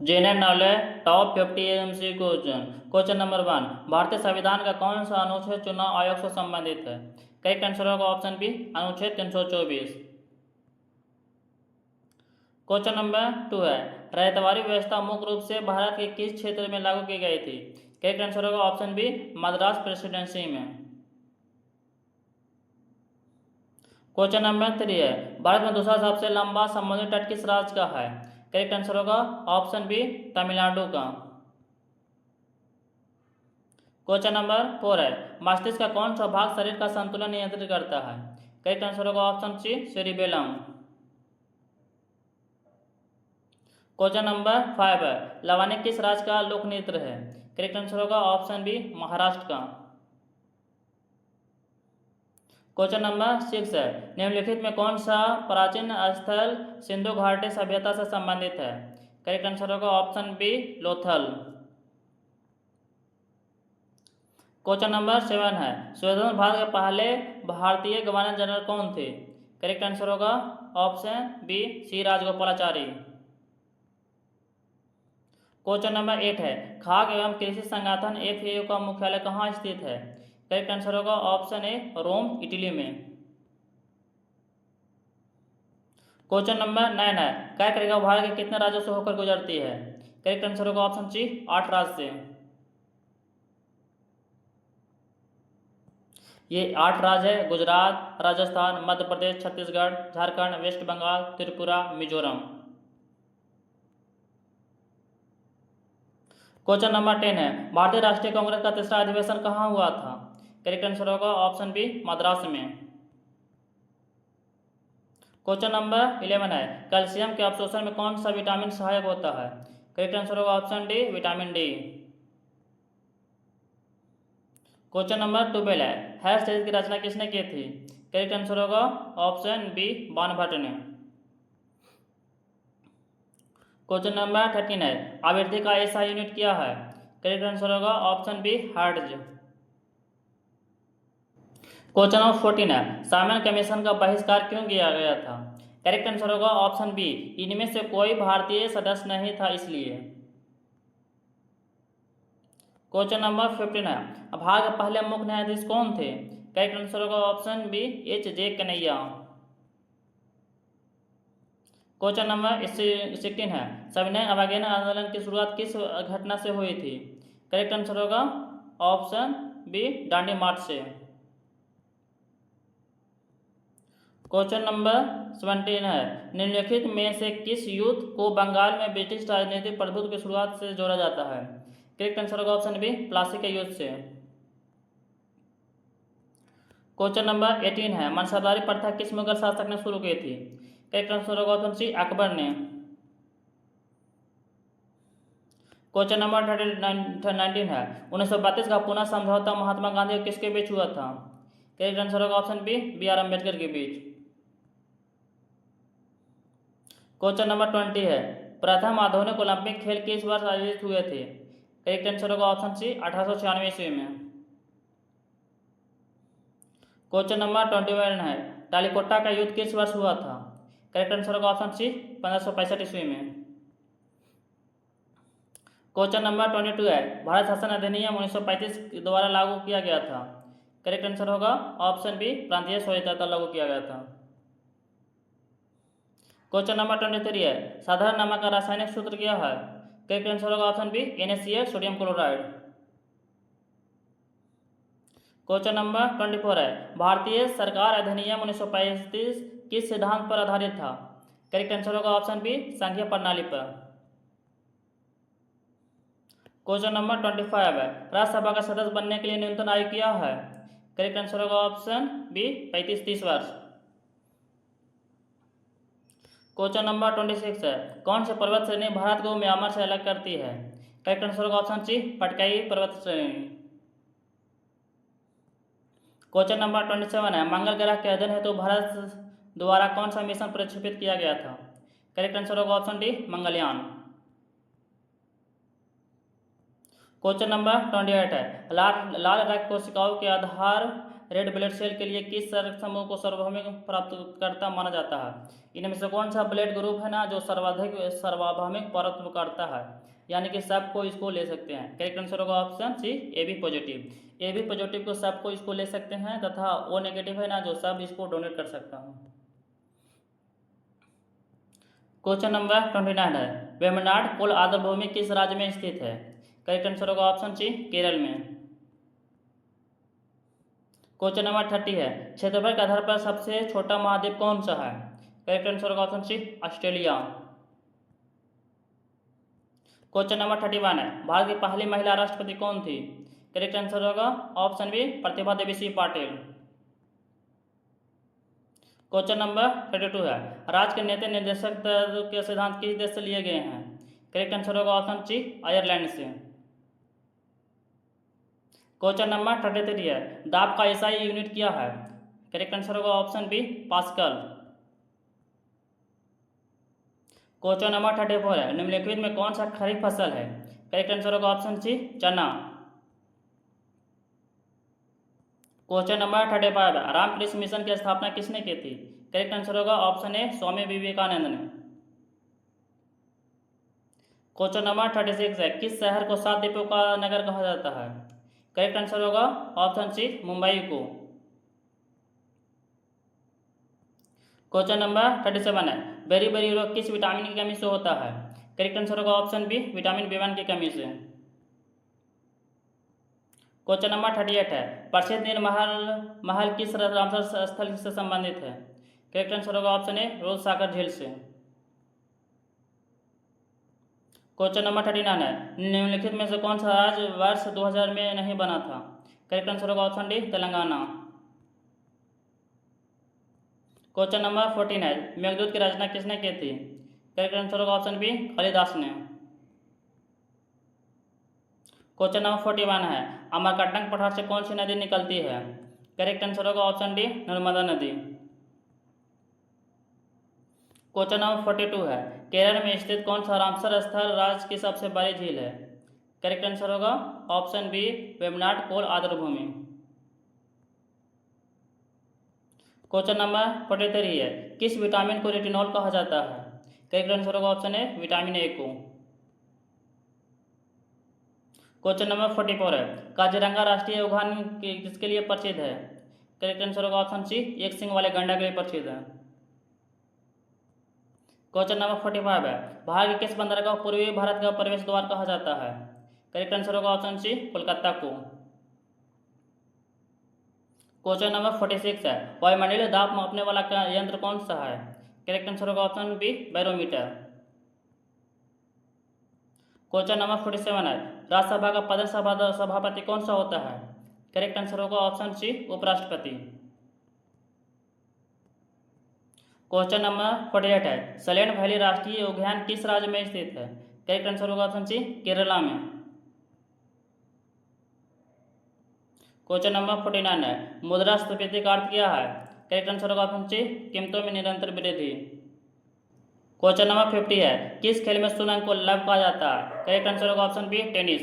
General knowledge top 50 MC question. Question number 1, भारतीय संविधान का कौन सा अनुच्छेद चुनाव आयोग से संबंधित है? करेक्ट आंसर होगा ऑप्शन बी, अनुच्छेद 324। क्वेश्चन नंबर 2 है, रैयतवाड़ी व्यवस्था मुख्य रूप से भारत के किस क्षेत्र में लागू की गई थी? करेक्ट आंसर होगा ऑप्शन बी, मद्रास प्रेसिडेंसी में। क्वेश्चन नंबर 3 है, भारत में दूसरा सबसे लंबा समुद्री तट किस राज्य का है? करेक्ट आंसर होगा ऑप्शन बी, तमिलनाडु का। क्वेश्चन नंबर 4 है, मस्तिष्क का कौन सा भाग शरीर का संतुलन नियंत्रित करता है? करेक्ट आंसर होगा option C, cerebellum. Question number 5 है, लवानी किस राज्य का लोक नृत्य है? करेक्ट आंसर होगा ऑप्शन बी, महाराष्ट्र का। क्वेश्चन नंबर 6 है, निम्नलिखित में कौन सा प्राचीन स्थल सिंधु घाटी सभ्यता से संबंधित है? करेक्ट आंसर होगा option B, Lothal. Question number 7 है, स्वतंत्र भारत के पहले भारतीय गवर्नर जनरल कौन थे? करेक्ट आंसर होगा ऑप्शन बी, सी राजगोपालाचारी। क्वेश्चन नंबर 8 है, खाद्य एवं कृषि संगठन FAO का मुख्यालय कहाँ स्थित है? करेक्ट आंसर होगा ऑप्शन ए, रोम, इटली में। क्वेश्चन नंबर 9 है, कर्क रेखा भारत के कितने राज्यों से होकर गुजरती है? करेक्ट आंसर होगा ऑप्शन सी, 8 राज्य से। ये 8 राज्य है, Gujarat, Rajasthan, Madhya Pradesh, Chhattisgarh, Jharkhand, West Bengal, Tripura, Mizoram. Question number 10 है, भारतीय राष्ट्रीय कांग्रेस का तीसरा अधिवेशन कहाँ हुआ था? करेक्ट आंसर होगा ऑप्शन बी, मद्रास में। क्वेश्चन नंबर 11 है, कैल्शियम के अवशोषण में कौन सा विटामिन सहायक होता है? करेक्ट आंसर होगा option D, vitamin D. Question number 12 है सीरीज की रचना किसने की थी? करेक्ट आंसर होगा ऑप्शन बी, बाणभट्ट ने। क्वेश्चन नंबर 13 है, आवृत्ति का ऐसा यूनिट क्या है? करेक्ट आंसर होगा option B, hertz. Question number 14 है, साइमन कमीशन का बहिष्कार क्यों किया गया था? करेक्ट आंसर होगा ऑप्शन बी, इनमें से कोई भारतीय सदस्य नहीं था इसलिए। क्वेश्चन नंबर 15 है, भारत के पहले मुख्य न्यायाधीश कौन थे? करेक्ट आंसर होगा option B, HJ Kanhaiya. Question number 16 है, सविनय अवज्ञा आंदोलन की शुरुआत किस घटना से हुई थी? करेक्ट आंसर होगा ऑप्शन बी, दांडी मार्च से। क्वेश्चन नंबर 17 है, निम्नलिखित में से किस युद्ध को बंगाल में ब्रिटिश राजनीतिक प्रभुत्व की शुरुआत से जोड़ा जाता है? करेक्ट आंसर होगा ऑप्शन बी, प्लासी के युद्ध से। क्वेश्चन नंबर 18 है, मनसबदारी प्रथा किस मुगल शासक ने शुरू की थी? करेक्ट आंसर होगा ऑप्शन सी, अकबर ने। क्वेश्चन नंबर 19 है, 1932 का पुनः समझौता महात्मा गांधी और किसके बीच हुआ था? करेक्ट आंसर होगा ऑप्शन बी, BR अम्बेडकर के बीच। क्वेश्चन नंबर 20 है, प्रथम आधुनिक ओलंपिक खेल किस वर्ष आयोजित हुए थे? करेक्ट आंसर होगा ऑप्शन सी, 1896 ईस्वी में। क्वेश्चन नंबर 21 है, टालीकोटा का युद्ध किस वर्ष हुआ था? करेक्ट आंसर होगा ऑप्शन सी, 1565 ईस्वी में। क्वेश्चन नंबर 22 है, भारत शासन अधिनियम 1935 द्वारा लागू किया गया था? करेक्ट आंसर होगा ऑप्शन बी, प्रांतीय स्वायत्तता लागू किया गया था। क्वेश्चन नंबर 23 है, साधारण नमक का रासायनिक सूत्र क्या है? करेक्ट आंसर होगा option B, NaCl, sodium chloride. Question number 24 है, भारतीय सरकार अधिनियम 1935 किस सिद्धांत पर आधारित था? करेक्ट आंसर होगा ऑप्शन बी, संघीय प्रणाली पर। क्वेश्चन नंबर 25 है, राज्यसभा का सदस्य बनने के लिए न्यूनतम आयु क्या है? करेक्ट आंसर होगा ऑप्शन बी, 35-30 वर्ष। क्वेश्चन नंबर 26 है, कौन सी पर्वत श्रेणी भारत को म्यांमार से अलग करती है? करेक्ट आंसर होगा ऑप्शन सी, पटकाई पर्वत श्रेणी। क्वेश्चन नंबर 27 है, मंगल ग्रह के अध्ययन हेतु भारत द्वारा कौन सा मिशन प्रक्षेपित किया गया था? करेक्ट आंसर होगा option D, Mangalyaan. Question number 28 है, लाल रक्त कोशिकाओं के आधार रेड ब्लड सेल के लिए किस शरीर समूह को सार्वभौमिक प्राप्तकर्ता माना जाता है? इनमें से कौन सा ब्लड ग्रुप है ना जो सर्वाधिक सार्वभौमिक प्राप्तकर्ता है, यानी कि सबको इसको ले सकते हैं? करेक्ट आंसर होगा option C A B positive. A B positive को सबको इसको ले सकते हैं तथा ओ नेगेटिव है ना जो सब इसको डोनेट कर सकता हूँ। क्वेश्चन नंबर 29 है, वेम्बनाड कोल आर्द्रभूमि किस राज्य में स्थित है? करेक्ट आंसर होगा ऑप्शन सी केरल में। क्वेश्चन नंबर 30 है, क्षेत्रफल के आधार पर सबसे छोटा महाद्वीप कौन सा है? करेक्ट आंसर होगा option C Australia. Question number 31 है, भारत की पहली महिला राष्ट्रपति कौन थी? करेक्ट आंसर होगा option B Pratibha Devi Singh Patil. Question number 32 है, राज्य के नीति निर्देशक के सिद्धांत किस देश से लिए गए हैं? करेक्ट आंसर होगा ऑप्शन सी आयरलैंड से। क्वेश्चन नंबर 33 है, दाब का एसआई यूनिट क्या है? करेक्ट आंसर होगा option B pascal. Question number 34 है, निम्नलिखित में कौन सा खरीफ फसल है? करेक्ट आंसर होगा ऑप्शन सी चना। क्वेश्चन नंबर 35 है, रामकृष्ण मिशन की स्थापना किसने की थी? करेक्ट आंसर होगा ऑप्शन ए स्वामी विवेकानंद ने। क्वेश्चन नंबर 36 है, किस शहर को 7 द्वीपों का नगर कहा जाता है? करेक्ट आंसर होगा ऑप्शन सी मुंबई को। क्वेश्चन नंबर 37 है, बेरी बेरी रोग किस विटामिन की कमी से होता है? करेक्ट आंसर होगा ऑप्शन बी विटामिन B1 की कमी से। क्वेश्चन नंबर 38 है, प्रसिद्ध नील महल किस रामसर स्थल से संबंधित है? करेक्ट आंसर होगा ऑप्शन ए रोज सागर झील से। क्वेश्चन नंबर 39 है, निम्नलिखित में से कौन सा राज्य वर्ष 2000 में नहीं बना था? करेक्ट आंसर होगा option D Telangana. Question number 14 है, मेघदूत की रचना किसने की थी? करेक्ट आंसर होगा ऑप्शन बी कालिदास ने। क्वेश्चन नंबर 41 है, अमरकंटक पठार से कौन सी नदी निकलती है? करेक्ट आंसर होगा ऑप्शन डी नर्मदा नदी। क्वेश्चन नंबर 42 है, केरल में स्थित कौन सा रामसर स्थल राज्य की सबसे बड़ी झील है? करेक्ट आंसर होगा ऑप्शन बी वेम्बनाड कोल आर्द्रभूमि। क्वेश्चन नंबर 43 है, किस विटामिन को रेटिनॉल कहा जाता है? करेक्ट आंसर होगा ऑप्शन ए विटामिन ए को। क्वेश्चन नंबर 44 है, काजीरंगा राष्ट्रीय उद्यान किसके लिए प्रसिद्ध है? करेक्ट आंसर होगा ऑप्शन सी एक सिंह वाले गंडा के लिए प्रसिद्ध है। क्वेश्चन नंबर 45 है, भारत के किस बंदरगाह को पूर्वी भारत का प्रवेश द्वार कहा जाता है? करेक्ट आंसर होगा ऑप्शन सी कोलकाता को। क्वेश्चन नंबर 46 है, वायुमंडलीय दाब मापने वाला यंत्र कौन सा है? करेक्ट आंसर होगा option B barometer. Question number 47 है, राज्यसभा का प्रधान सभापति कौन सा होता है? करेक्ट आंसर होगा ऑप्शन सी उपराष्ट्रपति। क्वेश्चन नंबर 48 है, सलेन वैली राष्ट्रीय उद्यान किस राज्य में स्थित है? करेक्ट आंसर होगा ऑप्शन सी केरला में। क्वेश्चन नंबर 49 है, मुद्रास्फीति का अर्थ क्या है? करेक्ट आंसर होगा ऑप्शन सी कीमतों में निरंतर वृद्धि। क्वेश्चन नंबर 50 है, किस खेल में सुरंग को लव कहा जाता है? करेक्ट आंसर होगा ऑप्शन बी टेनिस।